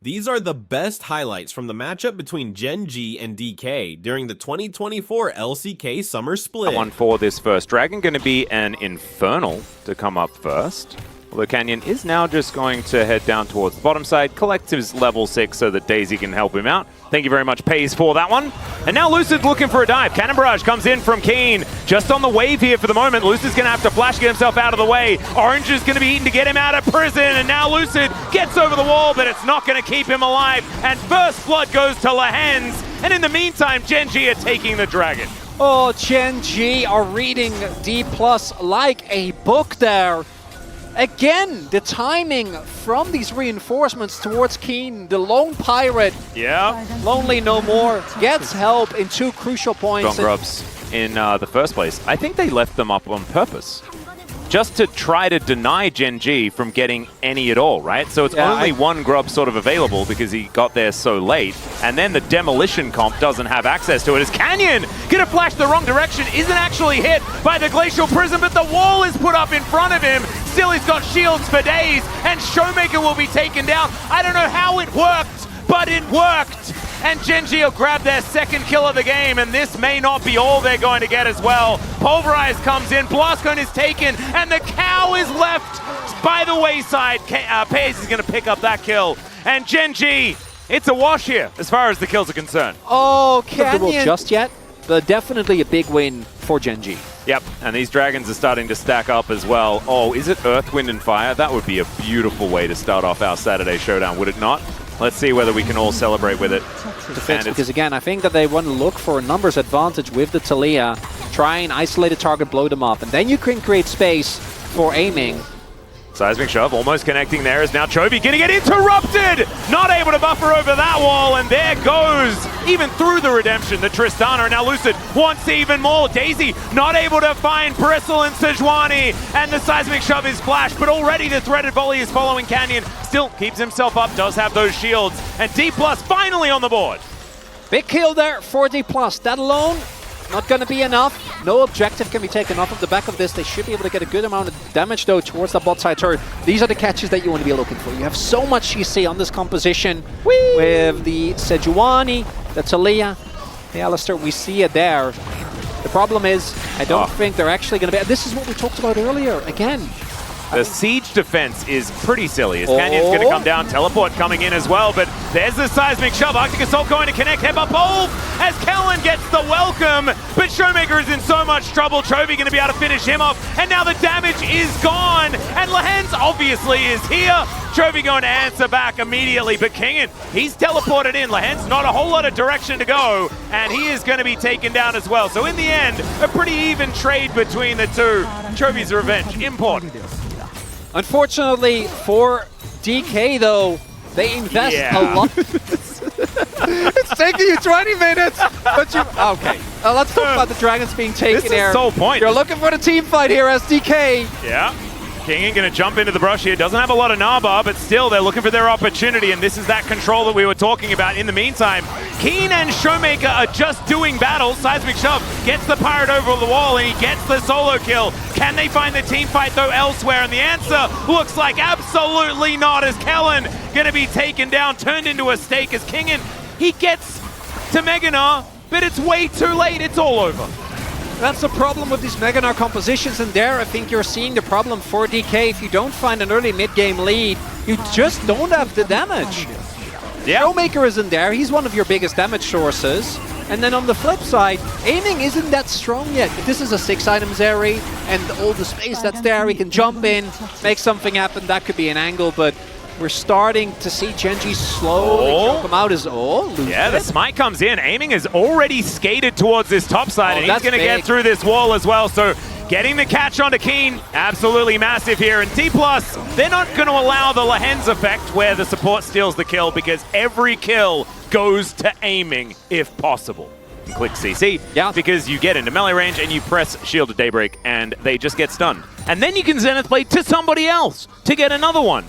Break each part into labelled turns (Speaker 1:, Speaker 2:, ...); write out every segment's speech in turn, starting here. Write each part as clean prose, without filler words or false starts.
Speaker 1: These are the best highlights from the matchup between GenG and DK during the 2024 LCK Summer Split.
Speaker 2: One for this first dragon, going to be an Infernal to come up first. Although Canyon is now just going to head down towards the bottom side, collect his level 6 so that Daisy can help him out. Thank you very much, Pays, for that one. And now Lucid looking for a dive. Cannon Barrage comes in from Keen. Just on the wave here for the moment. Lucid's going to have to flash, get himself out of the way. Orange is going to be eaten to get him out of prison. And now Lucid gets over the wall, but it's not going to keep him alive. And first blood goes to Lahens. And in the meantime, GenG are taking the dragon.
Speaker 3: Oh, GenG are reading D+ like a book there. Again, the timing from these reinforcements towards Keen, the lone pirate, lonely no more, gets help in 2 crucial points.
Speaker 2: Gone Grubs in the first place. I think they left them up on purpose, just to try to deny GenG from getting any at all, right? So it's only one grub sort of available because he got there so late, and then the demolition comp doesn't have access to it. As Canyon gonna flash the wrong direction, isn't actually hit by the glacial prison, but the wall is put up in front of him. Still, he's got shields for days, and Showmaker will be taken down. I don't know how it worked, but it worked. And GenG will grab their second kill of the game, and this may not be all they're going to get as well. Pulverize comes in, Blastcone is taken, and the cow is left by the wayside. Pays is going to pick up that kill. And GenG, it's a wash here as far as the kills are concerned.
Speaker 3: Oh, Canyon. Just yet, but definitely a big win for GenG.
Speaker 2: Yep, and these dragons are starting to stack up as well. Oh, is it Earth, Wind, and Fire? That would be a beautiful way to start off our Saturday showdown, would it not? Let's see whether we can all celebrate with it.
Speaker 3: Because again, I think that they want to look for a numbers advantage with the Taliyah, try and isolate a target, blow them up, and then you can create space for aiming.
Speaker 2: Seismic Shove almost connecting there is now Chovy gonna get interrupted! Not able to buffer over that wall, and there goes, even through the redemption, the Tristana, and now Lucid wants even more. Daisy not able to find Bristle and Sejuani, and the Seismic Shove is flashed, but already the threaded volley is following Canyon. Still keeps himself up, does have those shields, and D+ finally on the board.
Speaker 3: Big kill there for D+. That alone, not going to be enough. No objective can be taken off of the back of this. They should be able to get a good amount of damage, though, towards the bot side turret. These are the catches that you want to be looking for. You have so much CC on this composition with the Sejuani, the Taliyah, the Alistar. We see it there. The problem is, I don't think they're actually going to be... This is what we talked about earlier. Again,
Speaker 2: the siege defense is pretty silly. As Canyon's going to come down, teleport coming in as well, but there's the Seismic Shove. Arctic Assault going to connect, headbutt Pulv as Kellen gets the welcome, but Showmaker is in so much trouble. Chovy going to be able to finish him off, and now the damage is gone, and Lahens obviously is here. Chovy going to answer back immediately, but Kingen, he's teleported in. Lahens not a whole lot of direction to go, and he is going to be taken down as well. So in the end, a pretty even trade between the two. Chovy's revenge, important.
Speaker 3: Unfortunately for DK, though, they invest a lot. It's taking you 20 minutes, but you... Okay, let's talk about the dragons being taken
Speaker 2: here.
Speaker 3: This
Speaker 2: is so point.
Speaker 3: You're looking for the team fight here as DK.
Speaker 2: Yeah. Kingen going to jump into the brush here. Doesn't have a lot of Naba, but still they're looking for their opportunity, and this is that control that we were talking about. In the meantime, Keen and Showmaker are just doing battle. Seismic Shove gets the pirate over the wall, and he gets the solo kill. Can they find the team fight, though, elsewhere? And the answer looks like absolutely not, as Kellen going to be taken down, turned into a stake as Kingen, he gets to Meganar, but it's way too late. It's all over.
Speaker 3: That's the problem with these Meganar compositions, and there I think you're seeing the problem for DK. If you don't find an early mid-game lead, you just don't have the damage. Yeah. Showmaker isn't there, he's one of your biggest damage sources. And then on the flip side, aiming isn't that strong yet. This is a 6-item Zeri, and all the space that's there, we can jump in, make something happen. That could be an angle, but we're starting to see GenG slowly come out as
Speaker 2: yeah, the smite comes in. Aiming is already skated towards this top side, and he's going to get through this wall as well. So getting the catch onto Keen, absolutely massive here. And D+, they're not going to allow the Lahens effect where the support steals the kill, because every kill goes to aiming if possible. And click CC, because you get into melee range and you press Shield of Daybreak and they just get stunned. And then you can Zenith Blade to somebody else to get another one.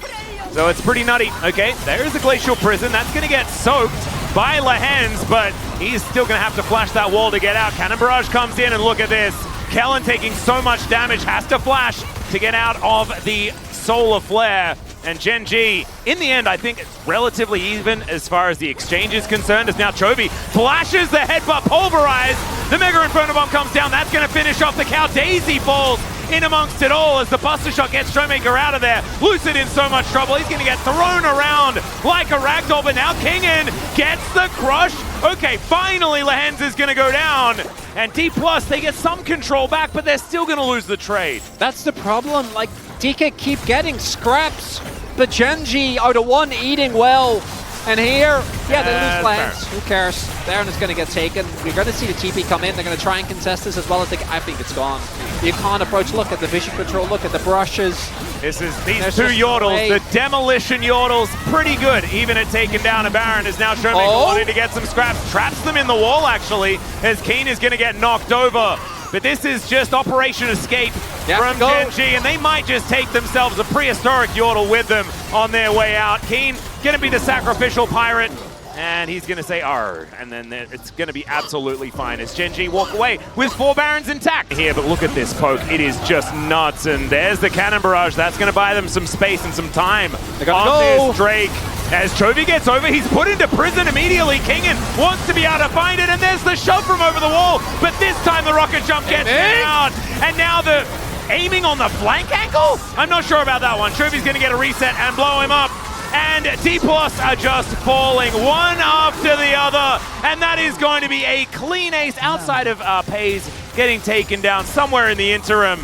Speaker 2: So it's pretty nutty. Okay, there's the Glacial Prison. That's going to get soaked by Lahens, but he's still going to have to flash that wall to get out. Cannon Barrage comes in, and look at this. Kellen taking so much damage, has to flash to get out of the Solar Flare. And GenG, in the end, I think it's relatively even as far as the exchange is concerned, as now Chovy flashes the headbutt, pulverize. The Mega Inferno Bomb comes down. That's going to finish off the cow. Daisy falls in amongst it all as the Buster Shot gets Showmaker out of there. Lucid in so much trouble. He's going to get thrown around like a ragdoll, but now Kingen gets the crush. Okay, finally Lehens is going to go down. And D+, they get some control back, but they're still going to lose the trade.
Speaker 3: That's the problem. Like, DK keep getting scraps, but GenG are the one eating well. And here, yeah, they lose lands. Who cares? Baron is going to get taken. We're going to see the TP come in. They're going to try and contest this as well as they can. I think it's gone. The Icon approach, look at the vision control, look at the brushes.
Speaker 2: This is these two Yordles, the Demolition Yordles, pretty good, even at taking down a Baron. Is now Showmaker wanting to get some scraps. Traps them in the wall, actually, as Keen is going to get knocked over. But this is just Operation Escape from GenG, and they might just take themselves a prehistoric Yordle with them on their way out. Keen going to be the sacrificial pirate, and he's going to say "arr," and then it's going to be absolutely fine as GenG walk away with 4 Barons intact here. But look at this poke, it is just nuts, and there's the Cannon Barrage. That's going to buy them some space and some time on this Drake. As Chovy gets over, he's put into prison immediately. Kingen wants to be able to find it, and there's the shove from over the wall. But this time the rocket jump gets out. And now the aiming on the flank angle? I'm not sure about that one. Chovy's going to get a reset and blow him up. And D+ are just falling one after the other. And that is going to be a clean ace outside of Pays getting taken down somewhere in the interim.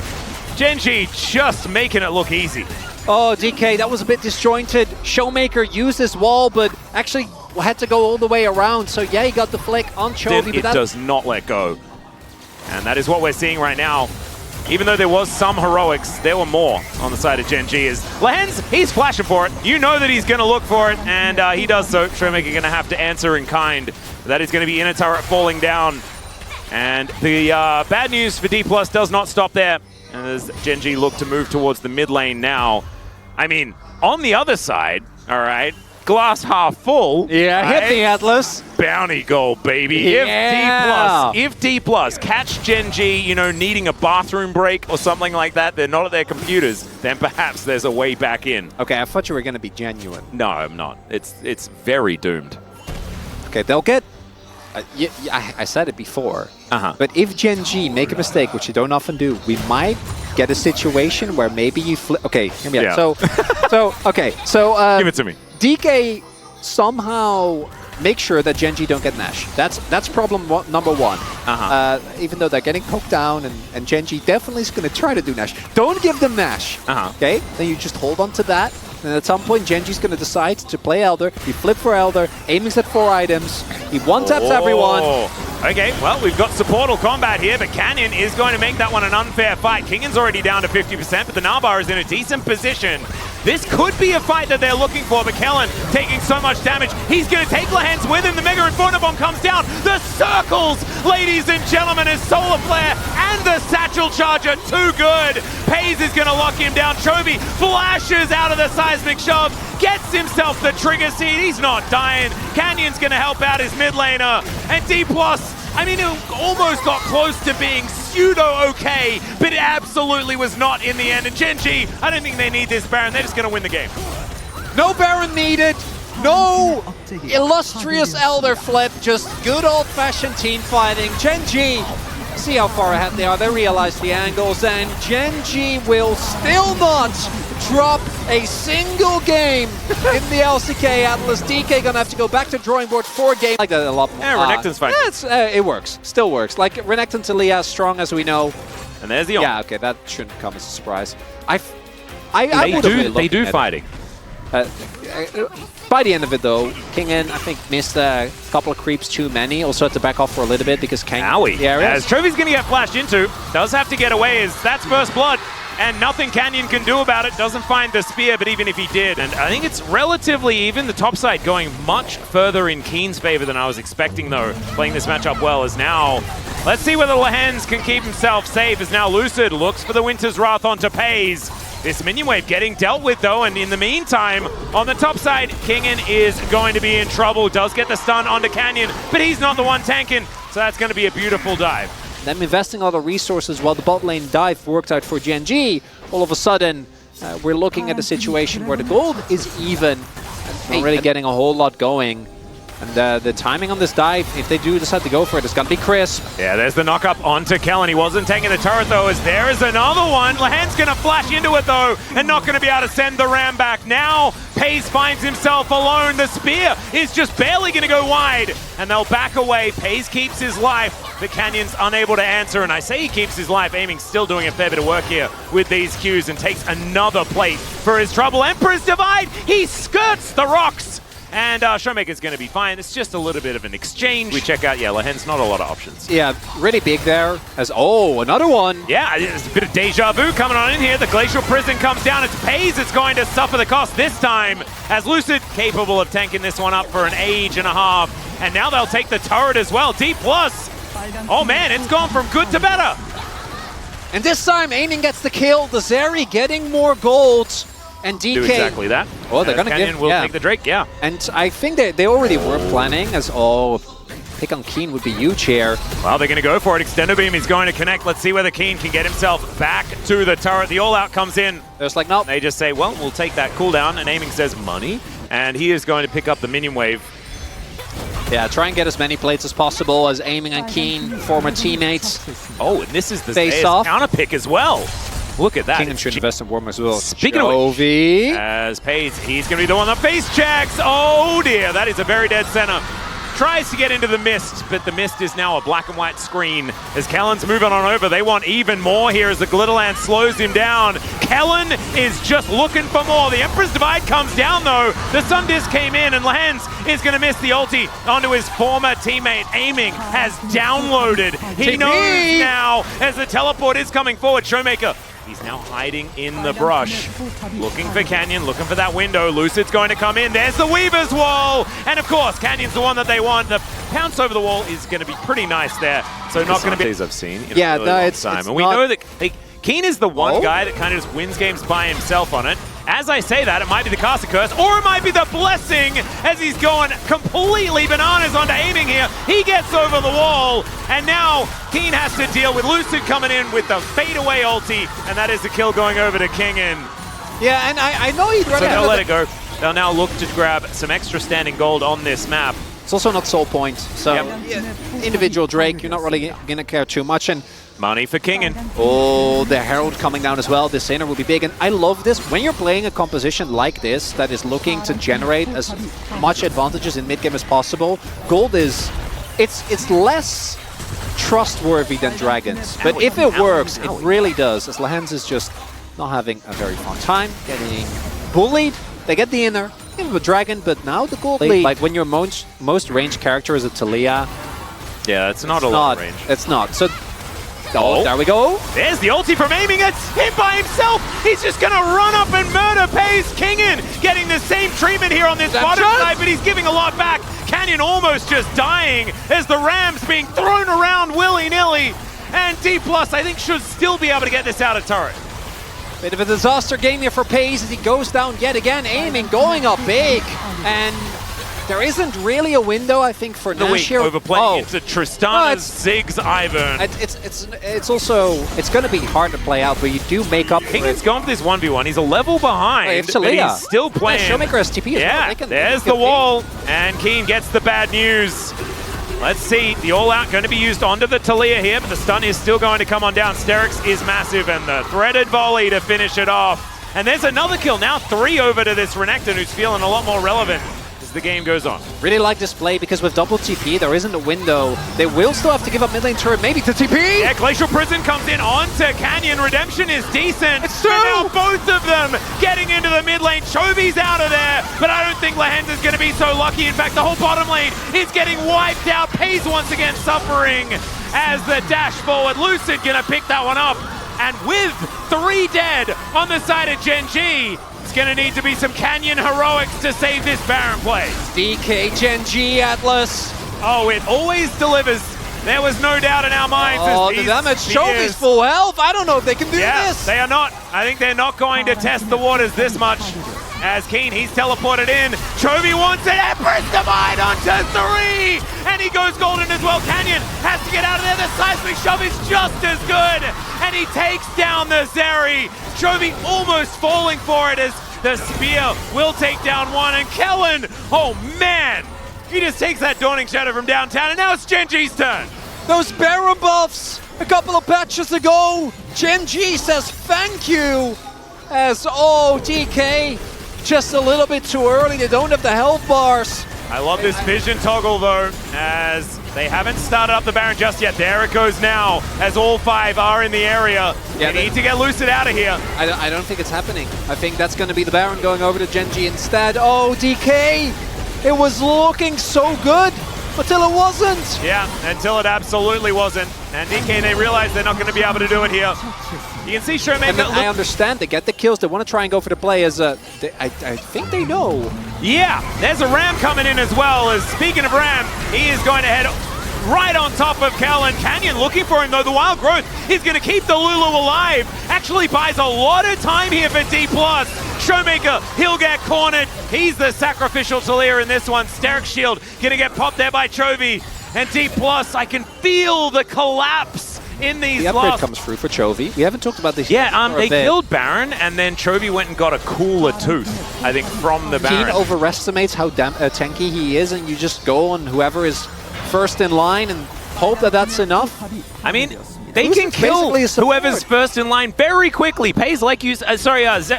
Speaker 2: GenG just making it look easy.
Speaker 3: Oh, DK, that was a bit disjointed. Showmaker used this wall, but actually had to go all the way around. So yeah, he got the flick on Chovy.
Speaker 2: It does not let go. And that is what we're seeing right now. Even though there was some heroics, there were more on the side of GenG. As Lehens, he's flashing for it. You know that he's going to look for it, and he does so. Showmaker going to have to answer in kind. That is going to be in a turret falling down. And the bad news for D+ does not stop there, as GenG look to move towards the mid lane now. I mean, on the other side, all right, glass half full.
Speaker 3: Yeah,
Speaker 2: right?
Speaker 3: hit the Atlas.
Speaker 2: Bounty goal, baby.
Speaker 3: Yeah.
Speaker 2: If D+, catch GenG, you know, needing a bathroom break or something like that, they're not at their computers, then perhaps there's a way back in.
Speaker 3: Okay, I thought you were going to be genuine.
Speaker 2: No, I'm not. It's very doomed.
Speaker 3: Okay, they'll get... I said it before, but if GenG make a mistake, which you don't often do, we might get a situation where maybe you flip. Okay, hear me out. So
Speaker 2: give it to me.
Speaker 3: DK somehow make sure that GenG don't get Nash. That's problem number one. Even though they're getting poked down, and GenG definitely is going to try to do Nash. Don't give them Nash. Okay, then you just hold on to that. And at some point, GenG's going to decide to play Elder. He flip for Elder, aiming at 4 items. He one-taps everyone.
Speaker 2: Okay, well, we've got supportal combat here, but Canyon is going to make that one an unfair fight. Kingen's already down to 50%, but the Nalbar is in a decent position. This could be a fight that they're looking for, but Kellen taking so much damage. He's going to take Lehens with him. The Mega Inferno Bomb comes down. The circles, ladies and gentlemen, as Solar Flare and the Satchel Charger, too good. Pays is going to lock him down. Chovy flashes out of the seismic shove, gets himself the trigger seed. He's not dying. Canyon's going to help out his mid laner. And D+, I mean, it almost got close to being pseudo-okay, but it absolutely was not in the end. And GenG, I don't think they need this Baron. They're just going to win the game.
Speaker 3: No Baron needed. No illustrious Elder flip. Just good old-fashioned team fighting. GenG, see how far ahead they are. They realize the angles, and GenG will still not drop a single game in the LCK Atlas. DK gonna have to go back to drawing board 4 games. I like that a lot more.
Speaker 2: Yeah, Renekton's fine.
Speaker 3: It works. Still works. Like, Renekton's Aaliyah as strong as we know.
Speaker 2: And there's the on.
Speaker 3: Yeah, okay, that shouldn't come as a surprise.
Speaker 2: They do fighting.
Speaker 3: By the end of it, though, Kingen, I think, missed a couple of creeps too many. Also had to back off for a little bit because Kang...
Speaker 2: Owie. As Chovy's going to get flashed into, does have to get away, as that's first blood. And nothing Canyon can do about it. Doesn't find the spear, but even if he did. And I think it's relatively even. The top side going much further in Keen's favor than I was expecting, though. Playing this matchup well as now. Let's see whether Lehens can keep himself safe, as now Lucid looks for the Winter's Wrath onto Pays. This minion wave getting dealt with, though, and in the meantime, on the top side, Kingen is going to be in trouble. Does get the stun onto Canyon, but he's not the one tanking, so that's going to be a beautiful dive.
Speaker 3: Them investing all the resources while the bot lane dive worked out for GenG, all of a sudden, we're looking at a situation where the gold is even, not really getting a whole lot going. And the timing on this dive, if they do decide to go for it, it's going to be crisp.
Speaker 2: Yeah, there's the knock-up onto Kellen. He wasn't taking the turret, though, as there is another one. Lahan's going to flash into it, though, and not going to be able to send the ram back. Now, Pace finds himself alone. The spear is just barely going to go wide, and they'll back away. Pace keeps his life, but Canyon's unable to answer, and I say he keeps his life. Aiming's still doing a fair bit of work here with these Qs and takes another plate for his trouble. Emperor's Divide, he skirts the rocks. And Showmaker's going to be fine. It's just a little bit of an exchange. We check out, yeah, Lahan's not a lot of options.
Speaker 3: Yeah, really big there. As another one.
Speaker 2: Yeah, there's a bit of deja vu coming on in here. The Glacial Prison comes down. It's Paze that's going to suffer the cost this time, as Lucid capable of tanking this one up for an age and a half. And now they'll take the turret as well. D+. Oh man, it's gone from good to better.
Speaker 3: And this time, Aiming gets the kill. The Zeri getting more gold. And DK.
Speaker 2: Do exactly that.
Speaker 3: Oh, they're going to
Speaker 2: Canyon will take the Drake, yeah.
Speaker 3: And I think they already were planning as, pick on Keen would be huge here.
Speaker 2: Well, they're going to go for it. Extender Beam is going to connect. Let's see whether Keen can get himself back to the turret. The all-out comes in.
Speaker 3: There's like, nope.
Speaker 2: They just say, well, we'll take that cooldown. And Aiming says money. And he is going to pick up the minion wave.
Speaker 3: Yeah, try and get as many plates as possible as Aiming and Keen, former teammates.
Speaker 2: Oh, and this is the
Speaker 3: face off
Speaker 2: counter pick as well. Look at that.
Speaker 3: King should invest in Warm as well.
Speaker 2: Speaking of which, as Pace, he's going to be the one that face checks. Oh dear, that is a very dead center. Tries to get into the mist, but the mist is now a black and white screen. As Kellen's moving on over, they want even more here as the Glitterland slows him down. Kellen is just looking for more. The Emperor's Divide comes down though. The Sun Disc came in and Lahens is going to miss the ulti onto his former teammate. Aiming has downloaded. He knows now as the teleport is coming forward. Showmaker, he's now hiding in the brush. Looking for Canyon, looking for that window. Lucid's going to come in. There's the Weaver's Wall. And of course, Canyon's the one that they want. The pounce over the wall is going to be pretty nice there. So not going to be... I've seen in a really long time. And we know that Keen is the one guy that kind of just wins games by himself on it. As I say that, it might be the Caster Curse, or it might be the Blessing as he's going completely bananas onto Aiming here. He gets over the wall, and now Keen has to deal with Lucid coming in with the fadeaway ulti, and that is the kill going over to Kingin.
Speaker 3: Yeah, and I know he'd run
Speaker 2: So they'll let it go. They'll now look to grab some extra standing gold on this map.
Speaker 3: It's also not soul point, so individual Drake, you're not really going to care too much. And
Speaker 2: money for Kingin.
Speaker 3: Oh, the Herald coming down as well. This inner will be big. And I love this. When you're playing a composition like this that is looking to generate as much advantages in mid-game as possible, gold is... It's less trustworthy than Dragons. But if it works, it really does. As Lahens is just not having a very fun time, getting bullied. They get the inner. Give a Dragon, but now the gold lead. Like when your most ranged character is a Talia.
Speaker 2: Yeah, it's not a lot of range.
Speaker 3: It's not. So... Oh, there we go.
Speaker 2: There's the ulti from Aiming. It's him by himself. He's just going to run up and murder Pace. Kingin getting the same treatment here on this bottom side, but he's giving a lot back. Canyon almost just dying as the Rams being thrown around willy-nilly. And D+, I think, should still be able to get this out of turret.
Speaker 3: Bit of a disaster game here for Pace as he goes down yet again. Aiming, going up big. And there isn't really a window, I think, for Nash here.
Speaker 2: Overplaying into Tristana's Ziggs Ivern.
Speaker 3: It's also, it's going to be hard to play out, but you do make up for it.
Speaker 2: Kingin's gone for this 1v1. He's a level behind, but he's still playing.
Speaker 3: Yeah, Showmaker STP as well.
Speaker 2: Yeah, there's the wall, and Keen gets the bad news. Let's see, the all-out going to be used onto the Talia here, but the stun is still going to come on down. Sterix is massive, and the threaded volley to finish it off. And there's another kill, now 3 over to this Renekton, who's feeling a lot more relevant as the game goes on.
Speaker 3: Really like this play because with double TP, there isn't a window. They will still have to give up mid lane turret, maybe to TP!
Speaker 2: Yeah, Glacial Prison comes in onto Canyon. Redemption is decent.
Speaker 3: It's 2!
Speaker 2: And now both of them getting into the mid lane. Chovy's out of there, but I don't think Lahens is going to be so lucky. In fact, the whole bottom lane is getting wiped out. Pace once again suffering as the dash forward. Lucid going to pick that one up. And with 3 dead on the side of GenG, it's going to need to be some Canyon heroics to save this Baron play.
Speaker 3: DK, GenG, Atlas.
Speaker 2: Oh, it always delivers. There was no doubt in our minds.
Speaker 3: Oh, the damage. Chovy's full health. I don't know if they can do this.
Speaker 2: They are not. I think they're not going to test the waters this much. As Keen, he's teleported in. Chovy wants it. Empress Divide onto 3. And he goes golden as well. Canyon has to get out of there. The seismic shove is just as good. and he takes down the Zeri. Chovy almost falling for it as the spear will take down one, and Kellen, oh man, he just takes that Dawning Shadow from downtown, and now it's GenG's turn.
Speaker 3: Those Baron buffs a couple of patches ago, GenG says thank you, as DK just a little bit too early. They don't have the health bars.
Speaker 2: I love this vision toggle though, as they haven't started up the Baron just yet. There it goes now, as all 5 are in the area.
Speaker 3: Yeah,
Speaker 2: they need to get Lucid out of here.
Speaker 3: I don't think it's happening. I think that's going to be the Baron going over to GenG instead. Oh, DK! It was looking so good until it wasn't.
Speaker 2: Yeah, until it absolutely wasn't. And DK, they realize they're not going to be able to do it here. You can see Showmaker.
Speaker 3: I understand they get the kills. They want to try and go for the play as I think they know.
Speaker 2: Yeah, there's a Ram coming in as well. As speaking of Ram, he is going to head right on top of Kellen. Canyon looking for him though. The Wild Growth is going to keep the Lulu alive. Actually buys a lot of time here for D+. Showmaker, he'll get cornered. He's the sacrificial Talia in this one. Sterric Shield going to get popped there by Chovy. And D+, I can feel the collapse in these
Speaker 3: The upgrade
Speaker 2: last...
Speaker 3: comes through for Chovy. We haven't talked about this
Speaker 2: Yeah,
Speaker 3: yet.
Speaker 2: they killed Baron, and then Chovy went and got a cooler tooth, I think, from the Baron.
Speaker 3: Keen overestimates how tanky he is, and you just go on whoever is first in line and hope that that's enough.
Speaker 2: I mean, they
Speaker 3: Who's
Speaker 2: can kill
Speaker 3: basically a support.
Speaker 2: whoever's first in line very quickly. Pays like you,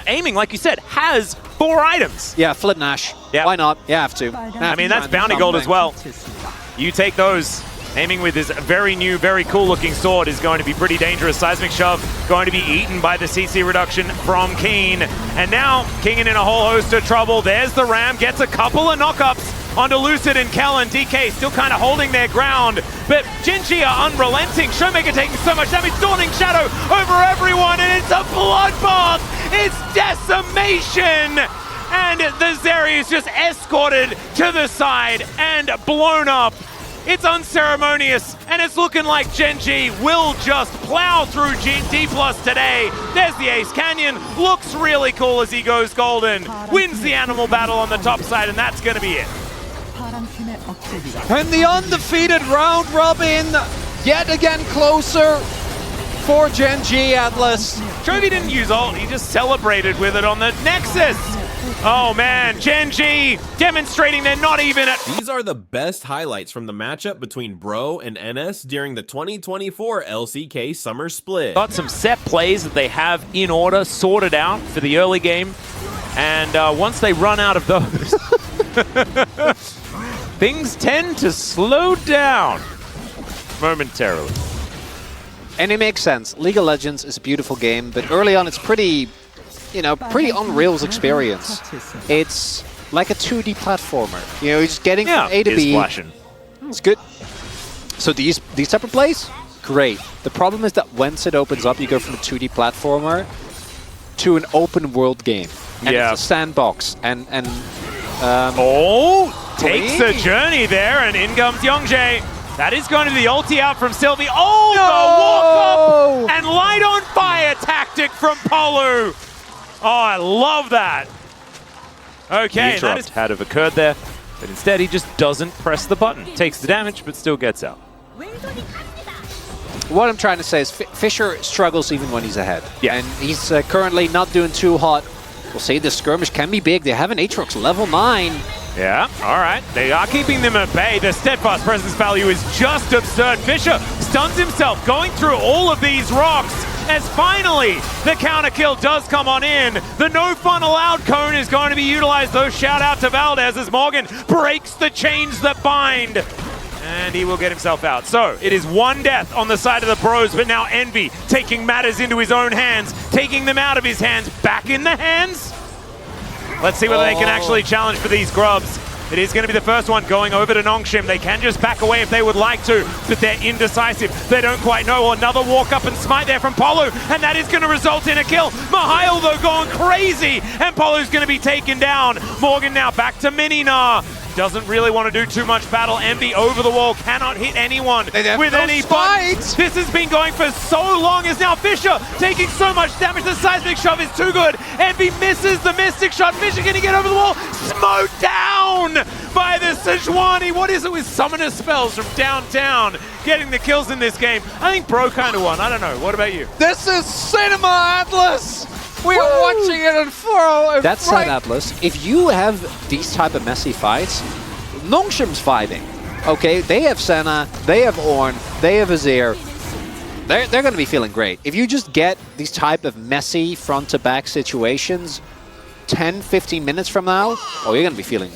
Speaker 2: aiming like you said, has 4 items.
Speaker 3: Yeah, flip Nash.
Speaker 2: Yeah.
Speaker 3: Why not? You have to.
Speaker 2: I mean, that's bounty gold as well. You take those. Aiming with his very new, very cool-looking sword is going to be pretty dangerous. Seismic Shove going to be eaten by the CC reduction from Keen. And now, King in a whole host of trouble. There's the Ram, gets a couple of knockups onto Lucid and Kellen. DK still kind of holding their ground, but GenG are unrelenting. Showmaker taking so much damage, Dawning Shadow over everyone, and it's a bloodbath! It's decimation! And the Zeri is just escorted to the side and blown up. It's unceremonious, and it's looking like GenG will just plow through D+ today. There's the ace. Canyon looks really cool as he goes golden. Wins the animal battle on the top side, and that's going to be it.
Speaker 3: And the undefeated round robin yet again closer for GenG, Atlas.
Speaker 2: Chovy didn't use ult, he just celebrated with it on the Nexus. Oh man, GenG demonstrating they're not even at...
Speaker 1: These are the best highlights from the matchup between Bro and NS during the 2024 LCK Summer Split.
Speaker 2: Got some set plays that they have in order, sorted out for the early game. And once they run out of those, things tend to slow down momentarily.
Speaker 3: And it makes sense. League of Legends is a beautiful game, but early on it's pretty on rails experience. It's like a 2D platformer. You're just getting from A to B.
Speaker 2: Flashing.
Speaker 3: It's good. So these type of plays, great. The problem is that once it opens up, you go from a 2D platformer to an open world game. And it's a sandbox.
Speaker 2: Takes a journey there, and in comes Yongjae. That is going to be the ulti out from Sylvie. Oh, the walk up and light on fire tactic from Polu. Oh, I love that. Okay, that is had have occurred there, but instead he just doesn't press the button. Takes the damage, but still gets out.
Speaker 3: What I'm trying to say is Fisher struggles even when he's ahead.
Speaker 2: Yeah.
Speaker 3: And he's currently not doing too hot. We'll see, the skirmish can be big. They have an Aatrox level 9.
Speaker 2: Yeah, all right. They are keeping them at bay. The steadfast presence value is just absurd. Fisher stuns himself, going through all of these rocks, as finally the counter kill does come on in. The no fun allowed cone is going to be utilized, though. Shout out to Valdez as Morgan breaks the chains that bind. And he will get himself out. So it is one death on the side of the Bros, but now Envy taking matters into his own hands, taking them out of his hands, back in the hands. Let's see whether they can actually challenge for these grubs. It is going to be the first one going over to Nongshim. They can just back away if they would like to, but they're indecisive. They don't quite know. Another walk up and smite there from Polu, and that is going to result in a kill. Mihail, though, going crazy, and Polu's going to be taken down. Morgan now back to Mininar. doesn't really want to do too much battle. Envy over the wall, cannot hit anyone with any buttons. This has been going for so long, as now Fisher taking so much damage. The seismic shove is too good. Envy misses the mystic shot. Fisher gonna get over the wall, smoked down by the Sejuani. What is it with summoner spells from downtown getting the kills in this game? I think Bro kind of won. I don't know. What about you?
Speaker 3: This is cinema, Atlas! We are watching it in furrow.
Speaker 4: That said, Atlas, if you have these type of messy fights, Nongshim's fighting. Okay, they have Senna, they have Ornn, they have Azir. They're going to be feeling great. If you just get these type of messy front-to-back situations 10, 15 minutes from now, oh, you're going to be feeling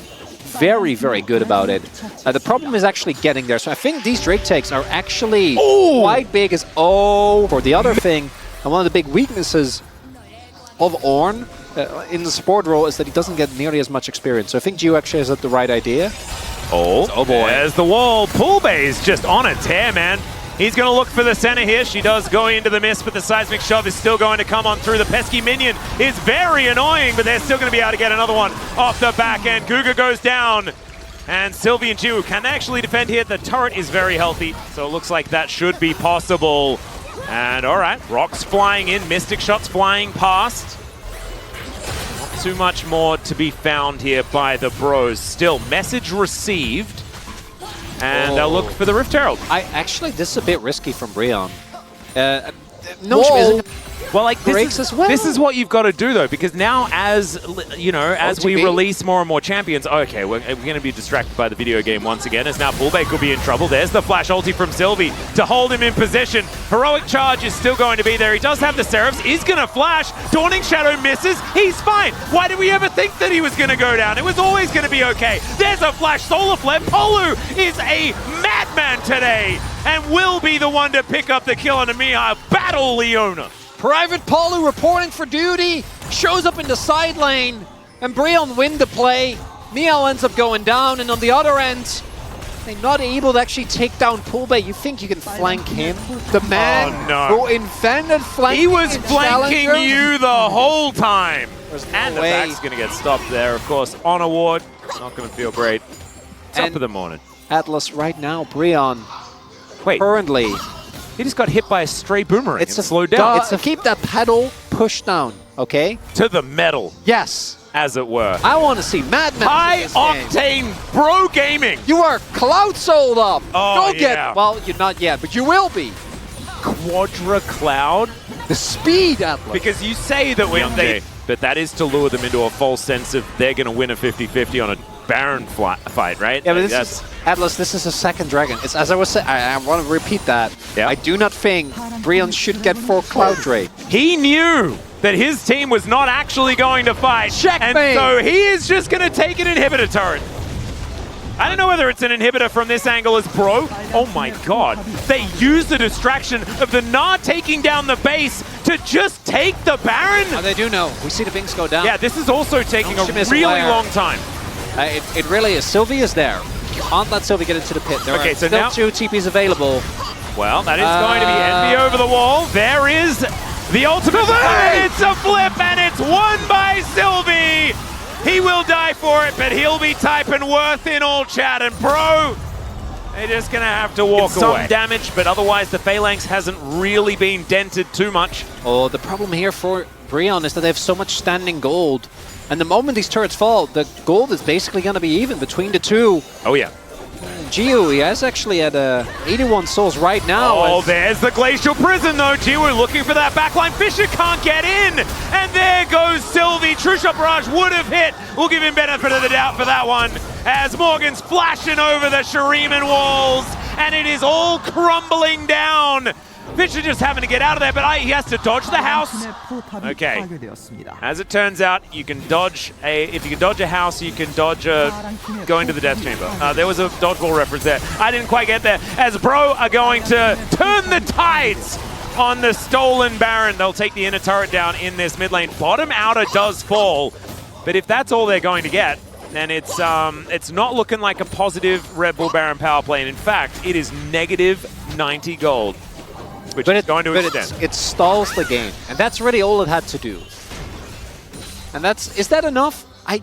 Speaker 4: very, very good about it. The problem is actually getting there. So I think these Drake takes are actually quite big as for the other thing. And one of the big weaknesses of Ornn in the support role is that he doesn't get nearly as much experience. So I think Gio actually has the right idea.
Speaker 2: Oh boy. There's the wall. Poolbay's just on a tear, man. He's going to look for the center here. She does go into the mist, but the seismic shove is still going to come on through. The pesky minion is very annoying, but they're still going to be able to get another one off the back end. Guga goes down, and Sylvie and Jiwoo can actually defend here. The turret is very healthy, so it looks like that should be possible. And all right, rocks flying in, mystic shots flying past. Not too much more to be found here by the bros. Still, message received. And they'll look for the Rift Herald.
Speaker 4: Actually, this is a bit risky from Breon. Nongshim isn't.
Speaker 2: Well, like this is what you've got to do though, because now as you know, as we release more and more champions, okay, we're going to be distracted by the video game once again, as now Poolbay could be in trouble. There's the flash ulti from Sylvie to hold him in position. Heroic charge is still going to be there. He does have the Seraphs. He's going to flash. Dawning Shadow misses. He's fine. Why did we ever think that he was going to go down? It was always going to be okay. There's a flash solar flare. Polu is a madman today and will be the one to pick up the kill on Amiya. Battle Leona.
Speaker 3: Private Polu reporting for duty, shows up in the side lane, and Breon win the play. Miao ends up going down, and on the other end, they're not able to actually take down Poolbay. You think you can flank him? The man who invented flanking.
Speaker 2: He was flanking you the whole time.
Speaker 3: And
Speaker 2: the back's going to get stopped there, of course. On award, not going to feel great. Top of the morning.
Speaker 4: Atlas right now, Breon, currently.
Speaker 2: He just got hit by a stray boomerang. It's slowed down.
Speaker 4: It's to keep that pedal pushed down, okay?
Speaker 2: To the metal.
Speaker 4: Yes.
Speaker 2: As it were.
Speaker 4: I want to see madness.
Speaker 2: High octane bro gaming.
Speaker 3: You are cloud sold up.
Speaker 2: Oh,
Speaker 3: well, you're not yet, but you will be.
Speaker 2: Quadra Cloud?
Speaker 3: The speed, Atlas.
Speaker 2: Because you say that when but that is to lure them into a false sense of they're going to win a 50-50 on a Baron fight, right?
Speaker 4: Yeah, but this is, Atlas, this is a second dragon. It's, as I was saying, I want to repeat that. I do not think Breon should get 4 Cloud Drake.
Speaker 2: He knew that his team was not actually going to fight.
Speaker 3: Checkmate.
Speaker 2: And so he is just going to take an inhibitor turret. I don't know whether it's an inhibitor from this angle as Bro. Oh my god. They use the distraction of the Gnar taking down the base to just take the Baron.
Speaker 3: Oh, they do know. We see the Binks go down.
Speaker 2: Yeah, this is also taking a really long time.
Speaker 4: It really is. Sylvie is there. You can't let Sylvie get into the pit. There are
Speaker 2: so
Speaker 4: still
Speaker 2: now
Speaker 4: 2 TPs available.
Speaker 2: Well, that is going to be Envy over the wall. There is the ultimate. It's a flip, and it's won by Sylvie. He will die for it, but he'll be typing Worth in all chat. And Bro, they're just going to have to walk away. Some damage, but otherwise the Phalanx hasn't really been dented too much.
Speaker 4: Oh, the problem here for Breon is that they have so much standing gold. And the moment these turrets fall, the gold is basically going to be even between the two.
Speaker 2: Oh, yeah.
Speaker 4: Jiwoo, he has actually at 81 souls right now.
Speaker 2: Oh, there's the Glacial Prison, though. Jiwoo looking for that backline. Fisher can't get in. And there goes Sylvie. True Shot Barrage would have hit. We'll give him benefit of the doubt for that one. As Morgan's flashing over the Shuriman walls. And it is all crumbling down. Fisher just having to get out of there, but he has to dodge the house. Okay. As it turns out, you can dodge if you can dodge a house, you can dodge going to the death chamber. There was a dodgeball reference there. I didn't quite get there. As Bro are going to turn the tides on the stolen Baron. They'll take the inner turret down in this mid lane. Bottom outer does fall, but if that's all they're going to get, then it's not looking like a positive Red Bull Baron power play. And in fact, it is negative 90 gold. Which is going to extend.
Speaker 4: It stalls the game, and that's really all it had to do. And is that enough? I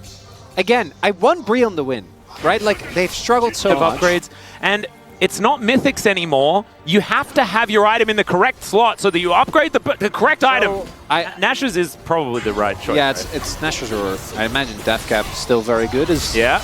Speaker 4: want Breon to win. right? Like, they've struggled so
Speaker 2: of
Speaker 4: much.
Speaker 2: upgrades. And it's not mythics anymore. You have to have your item in the correct slot so that you upgrade the correct item. Nash's is probably the right choice.
Speaker 4: Yeah,
Speaker 2: right?
Speaker 4: it's Nash's, or I imagine Deathcap still very good.
Speaker 2: Yeah,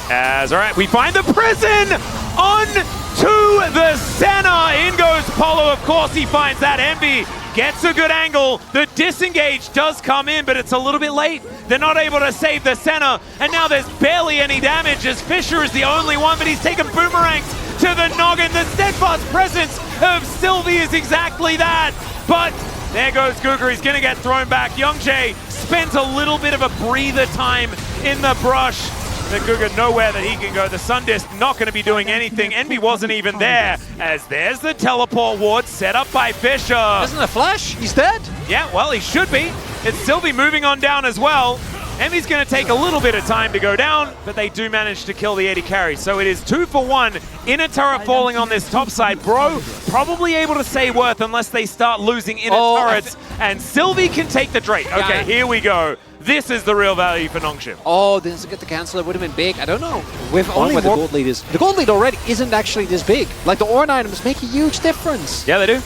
Speaker 2: all right. We find the prison on to the center. In goes Polo. Of course, he finds that. Envy gets a good angle. The disengage does come in, but it's a little bit late. They're not able to save the center. And now there's barely any damage as Fisher is the only one, but he's taken boomerangs to the noggin. The steadfast presence of Sylvie is exactly that. But there goes Guga. He's going to get thrown back. Youngjae spent a little bit of a breather time in the brush. The Guga nowhere that he can go. The Sundisk not going to be doing anything. Envy wasn't even there, as there's the teleport ward set up by Fisher.
Speaker 4: Isn't it a flash? He's dead.
Speaker 2: Yeah, well, he should be. It's Sylvie moving on down as well. Envy's going to take a little bit of time to go down, but they do manage to kill the 80 carry. So it is 2 for 1. Inner turret falling on this top side. Bro, probably able to say worth unless they start losing inner turrets. And Sylvie can take the Drake. Okay, here we go. This is the real value for Nongshim.
Speaker 4: Oh, didn't get the cancel. It would have been big. I don't know. With only the gold lead is. The gold lead already isn't actually this big. Like, the Ornn items make a huge difference.
Speaker 2: Yeah, they do.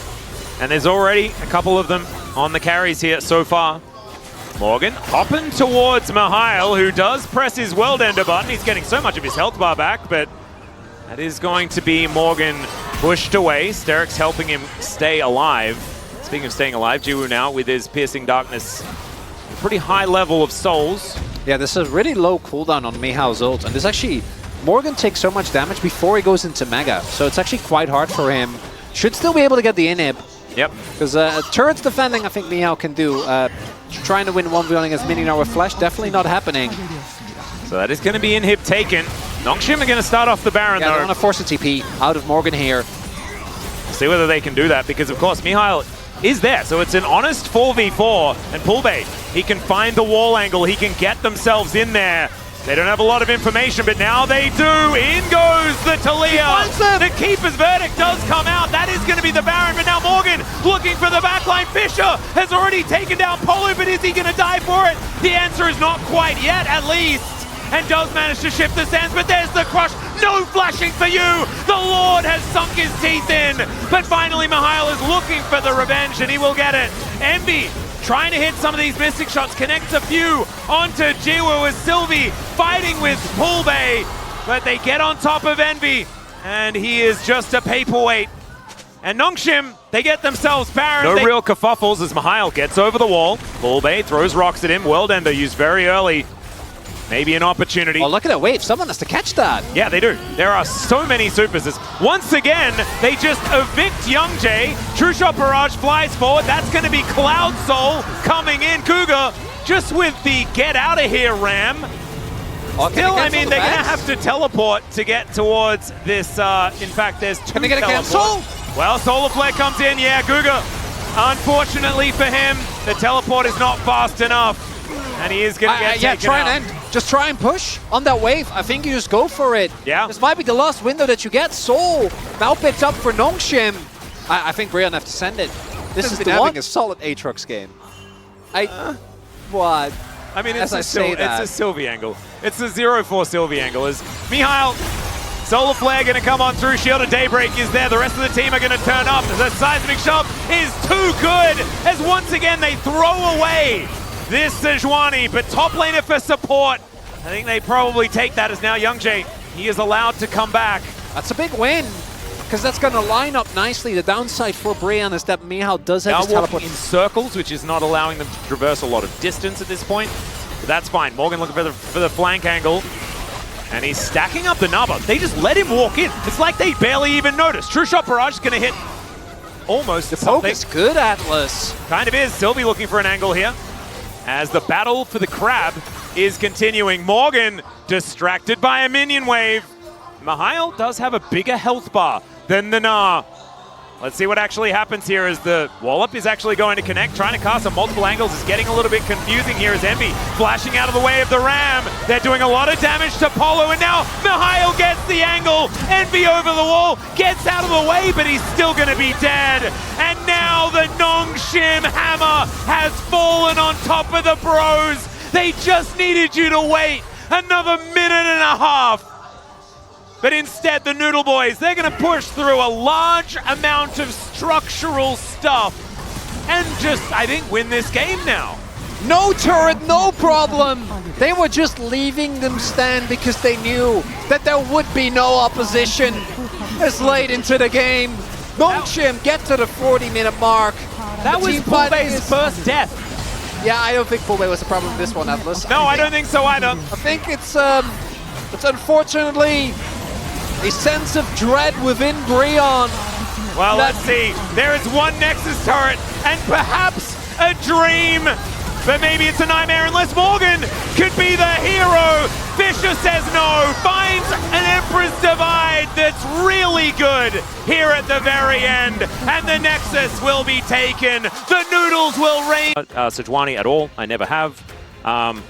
Speaker 2: And there's already a couple of them on the carries here so far. Morgan hopping towards Mihail, who does press his World Ender button. He's getting so much of his health bar back, but that is going to be Morgan pushed away. Sterik's helping him stay alive. Speaking of staying alive, Jiwoo now with his Piercing Darkness. Pretty high level of souls.
Speaker 4: Yeah, this is a really low cooldown on Mihail's ult, and this actually, Morgan takes so much damage before he goes into Mega, so it's actually quite hard for him. Should still be able to get the inhib.
Speaker 2: Yep.
Speaker 4: Because turrets defending, I think Mihail can do. Trying to win 1v1 against Minion with Flash, definitely not happening.
Speaker 2: So that is going to be inhib taken. Nongshim are going to start off the Baron, though.
Speaker 4: They want to force a TP out of Morgan here.
Speaker 2: See whether they can do that, because of course Mihail is there. So it's an honest 4v4, and Poolbait, he can find the wall angle, he can get themselves in there. They don't have a lot of information, but now they do. In goes the Talia. The Keeper's Verdict does come out. That is going to be the Baron, but now Morgan looking for the backline. Fisher has already taken down Polo, but is he going to die for it? The answer is not quite yet, at least. And does manage to shift the sands, but there's the crush. No flashing for you. The Lord has sunk his teeth in. But finally, Mihail is looking for the revenge, and he will get it. Envy trying to hit some of these mystic shots, connects a few onto Jiwoo as Sylvie fighting with Poolbay, but they get on top of Envy, and he is just a paperweight. And Nongshim, they get themselves Baron. No real kerfuffles as Mihail gets over the wall. Poolbay throws rocks at him. World Ender used very early. Maybe an opportunity.
Speaker 4: Oh, look at that wave. Someone has to catch that.
Speaker 2: Yeah, they do. There are so many supers. Once again, they just evict Youngjae. True Shot Barrage flies forward. That's going to be Cloud Soul coming in. Cougar just with the get out of here ram. Still, I mean, they're going to have to teleport to get towards this. In fact, there's 2
Speaker 4: Can they get a cancel?
Speaker 2: Well, Solar Flare comes in. Yeah, Cougar. Unfortunately for him, the teleport is not fast enough. And he is going to get taken
Speaker 4: try
Speaker 2: out.
Speaker 4: and end. Just try and push on that wave. I think you just go for it.
Speaker 2: Yeah.
Speaker 4: This might be the last window that you get. Soul now picked up for Nongshim. I think Brian have to send it. This is the having a solid Aatrox game. What?
Speaker 2: I mean, it's a Sylvie angle. It's a 0-4 Sylvie angle. As Mihail, Solar Flare going to come on through. Shield of Daybreak is there. The rest of the team are going to turn up. The Seismic Shove is too good. As once again they throw away this Sejuani, but top laner for support. I think they probably take that as now Youngjae, he is allowed to come back.
Speaker 4: That's a big win, because that's going to line up nicely. The downside for Brian is that Mihail does have his teleport
Speaker 2: in circles, which is not allowing them to traverse a lot of distance at this point. But that's fine. Morgan looking for the flank angle, and he's stacking up the Naba. They just let him walk in. It's like they barely even noticed. True Shot Barrage is going to hit almost the
Speaker 4: poke is good, Atlas.
Speaker 2: Kind of is. Sylvie looking for an angle here, as the battle for the crab is continuing. Morgan distracted by a minion wave. Mihail does have a bigger health bar than the Gnar. Let's see what actually happens here as the Wallop is actually going to connect. Trying to cast on multiple angles is getting a little bit confusing here as Envy flashing out of the way of the Ram. They're doing a lot of damage to Polo, and now Mihail gets the angle. Envy over the wall, gets out of the way, but he's still going to be dead. And now the Nongshim hammer has fallen on top of the bros. They just needed you to wait another minute and a half. But instead, the Noodle Boys, they're going to push through a large amount of structural stuff and just, I think, win this game now.
Speaker 3: No turret, no problem. They were just leaving them stand because they knew that there would be no opposition as late into the game. Nongshim get to the 40-minute mark.
Speaker 2: That was Pulbei's first death.
Speaker 3: Yeah, I don't think Pulbei was the problem in this one, Atlas.
Speaker 2: No, I don't think so either.
Speaker 3: I think it's unfortunately a sense of dread within Breon.
Speaker 2: Well, let's see. There is one Nexus turret and perhaps a dream. But maybe it's a nightmare unless Morgan could be the hero. Fisher says no, finds an Emperor's Divide that's really good here at the very end. And the Nexus will be taken. The Noodles will reign. Sejuani at all, I never have.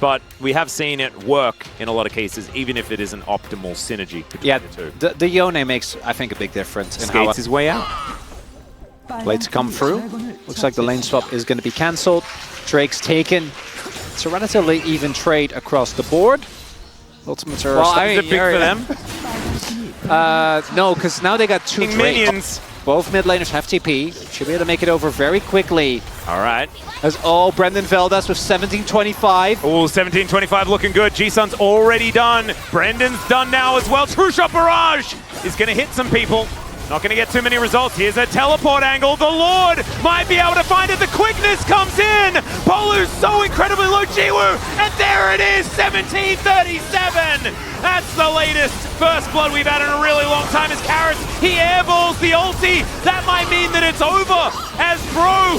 Speaker 2: But we have seen it work in a lot of cases, even if it isn't optimal synergy between the two.
Speaker 4: The Yone makes, I think, a big difference in
Speaker 2: Skates his way out.
Speaker 4: Play to come through. Looks like the lane swap is going to be cancelled. Drake's taken. It's a relatively even trade across the board. Ultimates are
Speaker 2: Is it big for them?
Speaker 4: No, because now they got two Drakes.
Speaker 2: Minions.
Speaker 4: Both mid laners have TP. Should be able to make it over very quickly.
Speaker 2: All right.
Speaker 4: As Brendan Veldas with 17-25.
Speaker 2: Oh, 17-25 looking good. G-Sun's already done. Brendan's done now as well. True Shot Barrage is going to hit some people. Not going to get too many results. Here's a teleport angle. The Lord might be able to find it. The quickness comes in. Polu's so incredibly low. Jiwoo, and there it is, 17-37. That's the latest first blood we've had in a really long time as Karras, he airballs the ulti. That might mean that it's over as Bro,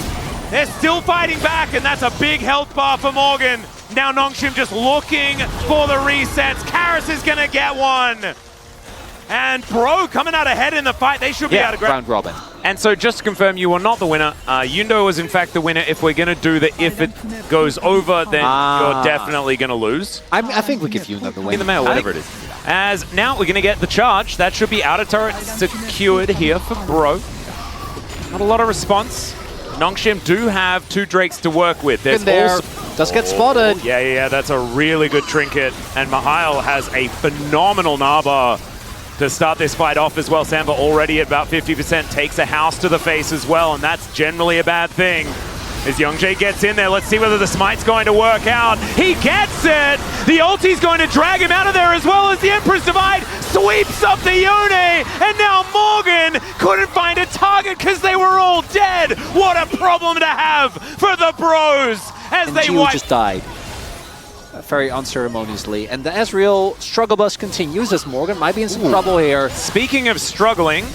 Speaker 2: they're still fighting back, and that's a big health bar for Morgan. Now Nongshim just looking for the resets. Karras is going to get one. And Bro coming out ahead in the fight. They should be able to grab
Speaker 4: round robin.
Speaker 2: And so just to confirm, you were not the winner. Yundo was in fact the winner. If we're going to do the if it goes over, then you're definitely going to lose.
Speaker 4: I think we give Yundo the win.
Speaker 2: In the mail, whatever it is. As now we're going to get the charge. That should be outer turret secured here for Bro. Not a lot of response. Nongshim do have two Drakes to work with. There's
Speaker 4: also does get spotted.
Speaker 2: Yeah, that's a really good trinket. And Mihail has a phenomenal Naba to start this fight off as well. Samba already at about 50%, takes a house to the face as well, and that's generally a bad thing. As YongJae gets in there, let's see whether the smite's going to work out. He gets it! The ulti's going to drag him out of there as well as the Emperor's Divide sweeps up the Yone, and now Morgan couldn't find a target because they were all dead. What a problem to have for the Bros as
Speaker 4: And
Speaker 2: they
Speaker 4: Jiwoo
Speaker 2: wipe.
Speaker 4: just died. Very unceremoniously. And the Ezreal struggle bus continues as Morgan might be in some trouble here.
Speaker 2: Speaking of struggling,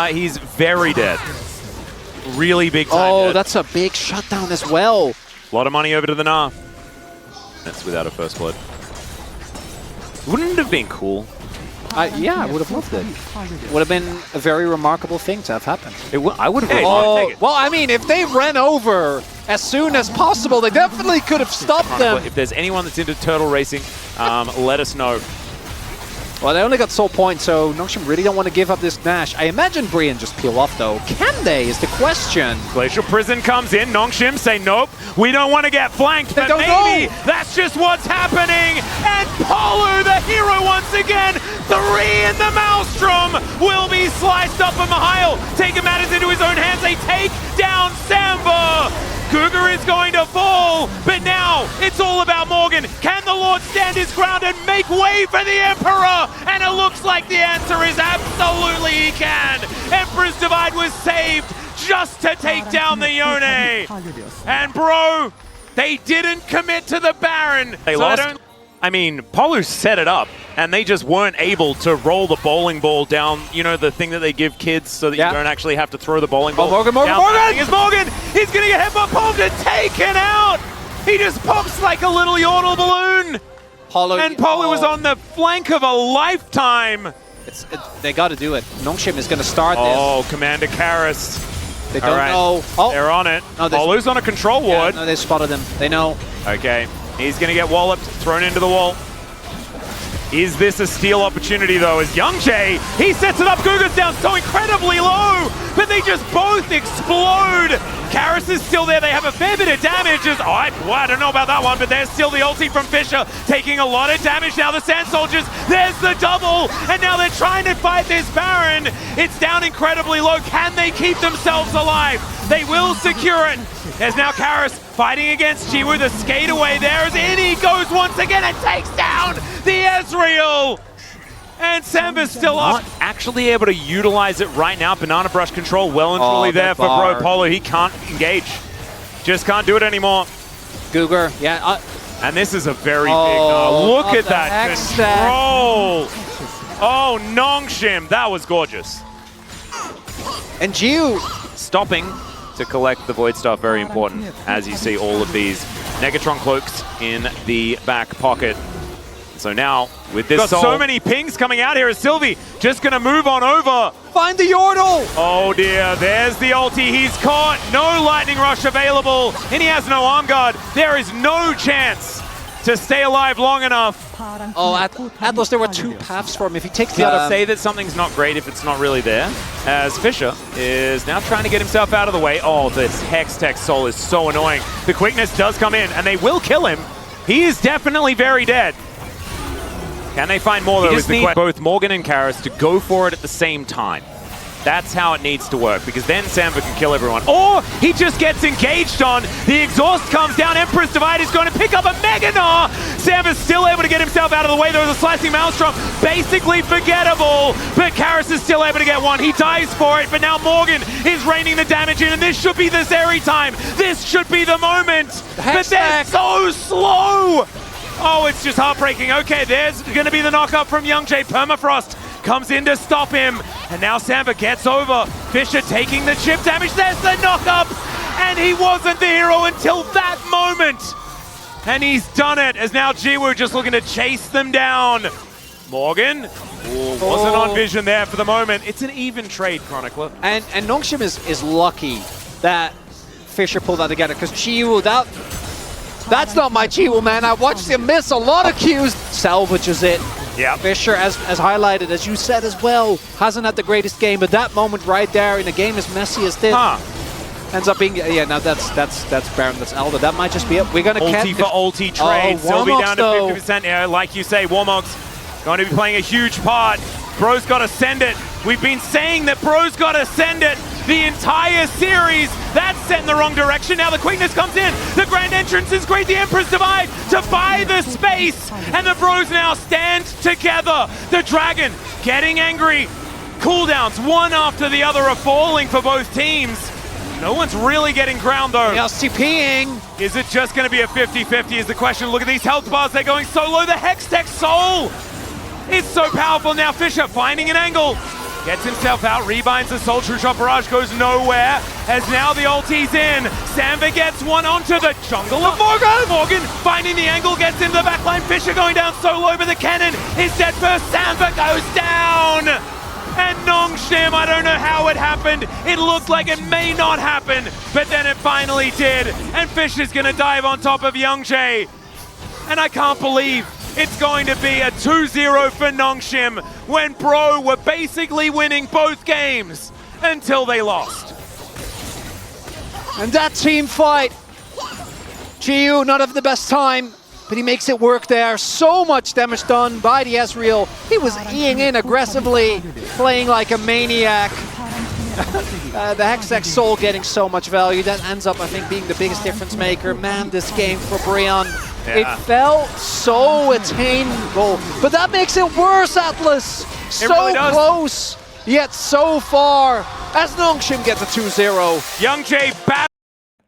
Speaker 2: he's very dead. Really big time dead.
Speaker 4: That's a big shutdown as well.
Speaker 2: A lot of money over to the Gnar. That's without a first blood. Wouldn't it have been cool?
Speaker 4: Yeah, I would have loved it. Would have been a very remarkable thing to have happened.
Speaker 2: I would have
Speaker 3: Well, I mean, if they ran over as soon as possible, they definitely could have stopped them.
Speaker 2: If there's anyone that's into turtle racing, let us know.
Speaker 4: Well, they only got soul points, so Nongshim really don't want to give up this Nash. I imagine Brian just peel off, though. Can they, is the question.
Speaker 2: Glacial Prison comes in. Nongshim say, nope, we don't want to get flanked, but maybe that's just what's happening. And Polu, the hero once again, 3 in the Maelstrom, will be sliced up, and Mihail taking matters into his own hands. They take down Samba. Cougar is going to fall, but now it's all about Morgan. Can the Lord stand his ground and make way for the Emperor? And it looks like the answer is absolutely he can. Emperor's Divide was saved just to take down the Yone. And Bro, they didn't commit to the Baron. They lost. I mean, Polu set it up, and they just weren't able to roll the bowling ball down, you know, the thing that they give kids so that you don't actually have to throw the bowling ball.
Speaker 3: Morgan!
Speaker 2: It's Morgan! He's going to get headbutt pumped and taken out! He just pops like a little yordle balloon! And Polu was on the flank of a lifetime!
Speaker 4: They got to do it. Nongshim is going to start this.
Speaker 2: Oh, Commander Karras.
Speaker 4: They don't know.
Speaker 2: They're on it.
Speaker 4: No,
Speaker 2: Polu's on a control ward.
Speaker 4: No, they spotted him. They know.
Speaker 2: Okay. He's going to get walloped, thrown into the wall. Is this a steal opportunity, though, as GenG, he sets it up, Guga's down so incredibly low, but they just both explode. Karis is still there, they have a fair bit of damage. I don't know about that one, but there's still the ulti from Fisher, taking a lot of damage now. The Sand Soldiers, there's the double, and now they're trying to fight this Baron. It's down incredibly low. Can they keep themselves alive? They will secure it. There's now Karis fighting against Jiwoo. The skate away there as in he goes once again and takes down the Ezreal. And Samba's still up. Not actually able to utilize it right now. Banana brush control well and truly there for Bro Polo. He can't engage. Just can't do it anymore.
Speaker 4: Gugar, yeah.
Speaker 2: And this is a very big look at that control. Oh, Nongshim. That was gorgeous.
Speaker 4: And Jiwoo
Speaker 2: stopping to collect the Void Staff, very important, as you see all of these Negatron cloaks in the back pocket. So now, with this so many pings coming out here, is Sylvie just going to move on over.
Speaker 4: Find the Yordle!
Speaker 2: Oh dear, there's the ulti. He's caught. No Lightning Rush available, and he has no Arm Guard. There is no chance to stay alive long enough.
Speaker 4: Oh, Atlas, there were two paths for him. If he takes the
Speaker 2: Gotta say that something's not great if it's not really there, as Fisher is now trying to get himself out of the way. Oh, this Hextech Soul is so annoying. The quickness does come in, and they will kill him. He is definitely very dead. Can they find more, though? You just need both Morgan and Karis to go for it at the same time. That's how it needs to work, because then Samba can kill everyone. Or he just gets engaged on. The exhaust comes down. Emperor's Divide is going to pick up a Mega Gnar. Samba's still able to get himself out of the way. There was a Slicing Maelstrom. Basically forgettable, but Karis is still able to get one. He dies for it, but now Morgan is raining the damage in, and this should be the Zeri time. This should be the moment. But they're so slow. Oh, it's just heartbreaking. Okay, there's going to be the knockup from GenG. Permafrost comes in to stop him, and now Samba gets over. Fisher taking the chip damage. There's the knockup, and he wasn't the hero until that moment. And he's done it, as now Jiwoo just looking to chase them down. Morgan wasn't on vision there for the moment. It's an even trade, Chronicler.
Speaker 4: And Nongshim is lucky that Fisher pulled that together, because Jiwoo, that's not my Jiwoo, man. I watched him miss a lot of cues. Salvages it.
Speaker 2: Yeah.
Speaker 4: Fisher, as highlighted, as you said as well, hasn't had the greatest game, but that moment right there in a game as messy as this ends up being, yeah, now that's Baron, that's Elder. That might just be it. We're going to
Speaker 2: ulti for ulti trade. Sylvie down to 50%. Yeah, like you say, Warmog's going to be playing a huge part. Bro's got to send it. We've been saying that Bro's got to send it the entire series. That's set in the wrong direction. Now the quickness comes in. The grand entrance is great. The Emperor's Divide to buy the space. And the Bros now stand together. The Dragon getting angry. Cooldowns one after the other are falling for both teams. No one's really getting ground though.
Speaker 4: LCPing.
Speaker 2: Is it just going to be a 50-50 is the question. Look at these health bars. They're going so low. The Hextech Soul. It's so powerful now. Fisher finding an angle. Gets himself out, rebinds the Soul True Shot Barrage, goes nowhere, as now the ulti's in. Samba gets one onto the jungle of Morgan. Morgan finding the angle, gets into the backline. Fisher going down so low, but the cannon is dead first. Samba goes down. And Nongshim, I don't know how it happened. It looked like it may not happen, but then it finally did. And Fisher's gonna dive on top of GenG. And I can't believe it's going to be a 2-0 for Nongshim when Bro were basically winning both games until they lost.
Speaker 4: And that team fight. Jiwoo not having the best time, but he makes it work there. So much damage done by the Ezreal. He was eating in aggressively, playing like a maniac. The Hextech Soul getting so much value. That ends up, I think, being the biggest difference maker. Man, this game for Brion.
Speaker 2: Yeah.
Speaker 4: It felt so attainable, but that makes it worse, Atlas. So
Speaker 2: really
Speaker 4: close, yet so far, as Nongshim gets a 2-0.
Speaker 2: GenG back.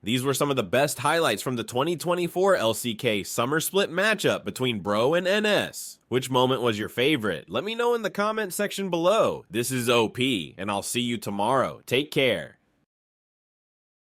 Speaker 1: These were some of the best highlights from the 2024 LCK Summer Split matchup between Bro and NS. Which moment was your favorite? Let me know in the comment section below. This is OP, and I'll see you tomorrow. Take care.